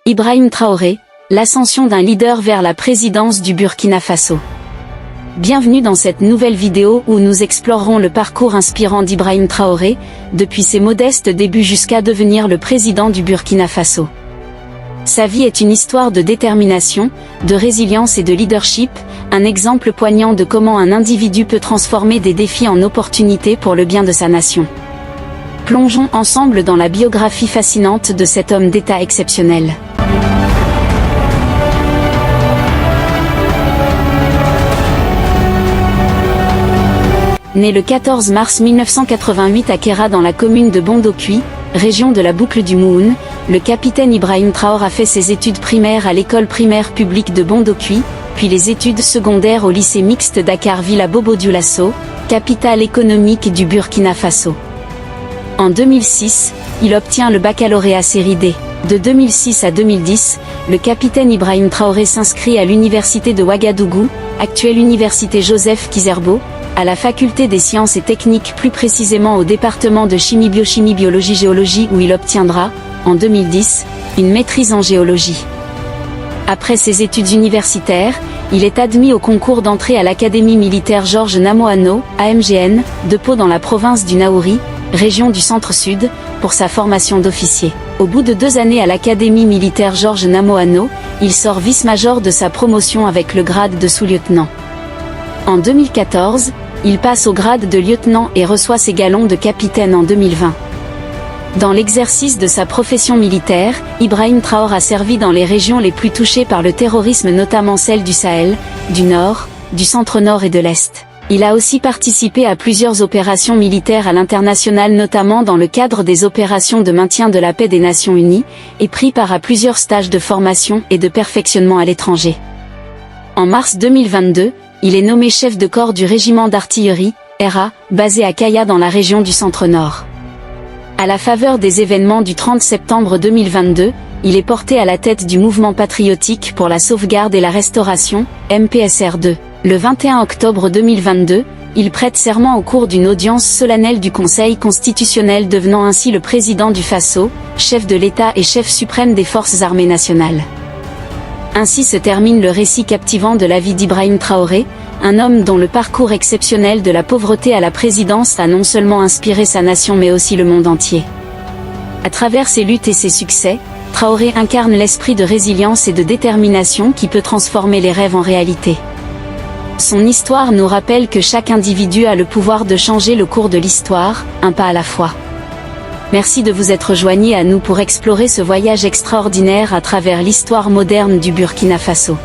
Ibrahim Traoré, l'ascension d'un leader vers la présidence du Burkina Faso. Bienvenue dans cette nouvelle vidéo où nous explorerons le parcours inspirant d'Ibrahim Traoré, depuis ses modestes débuts jusqu'à devenir le président du Burkina Faso. Sa vie est une histoire de détermination, de résilience et de leadership, un exemple poignant de comment un individu peut transformer des défis en opportunités pour le bien de sa nation. Plongeons ensemble dans la biographie fascinante de cet homme d'État exceptionnel. Né le 14 mars 1988 à Kéra dans la commune de Bondokui, région de la boucle du Mouhoun, le capitaine Ibrahim Traoré a fait ses études primaires à l'école primaire publique de Bondokui, puis les études secondaires au lycée mixte Dakar Villa Bobo Dioulasso, capitale économique du Burkina Faso. En 2006, il obtient le baccalauréat série D. De 2006 à 2010, le capitaine Ibrahim Traoré s'inscrit à l'université de Ouagadougou, actuelle université Joseph Kizerbo, à la faculté des sciences et techniques, plus précisément au département de chimie biochimie biologie géologie, où il obtiendra, en 2010, une maîtrise en géologie. Après ses études universitaires, il est admis au concours d'entrée à l'Académie militaire Georges Namoano, AMGN, de Pau dans la province du Naouri, région du Centre-Sud, pour sa formation d'officier. Au bout de 2 années à l'Académie militaire Georges Namoano, il sort vice-major de sa promotion avec le grade de sous-lieutenant. En 2014, il passe au grade de lieutenant et reçoit ses galons de capitaine en 2020. Dans l'exercice de sa profession militaire, Ibrahim Traoré a servi dans les régions les plus touchées par le terrorisme, notamment celles du Sahel, du Nord, du Centre-Nord et de l'Est. Il a aussi participé à plusieurs opérations militaires à l'international, notamment dans le cadre des opérations de maintien de la paix des Nations Unies, et pris part à plusieurs stages de formation et de perfectionnement à l'étranger. En mars 2022, il est nommé chef de corps du régiment d'artillerie, RA, basé à Kaya dans la région du Centre-Nord. À la faveur des événements du 30 septembre 2022, il est porté à la tête du mouvement patriotique pour la sauvegarde et la restauration, MPSR2. Le 21 octobre 2022, il prête serment au cours d'une audience solennelle du Conseil constitutionnel, devenant ainsi le président du Faso, chef de l'État et chef suprême des forces armées nationales. Ainsi se termine le récit captivant de la vie d'Ibrahim Traoré, un homme dont le parcours exceptionnel de la pauvreté à la présidence a non seulement inspiré sa nation mais aussi le monde entier. À travers ses luttes et ses succès, Traoré incarne l'esprit de résilience et de détermination qui peut transformer les rêves en réalité. Son histoire nous rappelle que chaque individu a le pouvoir de changer le cours de l'histoire, un pas à la fois. Merci de vous être joigné à nous pour explorer ce voyage extraordinaire à travers l'histoire moderne du Burkina Faso.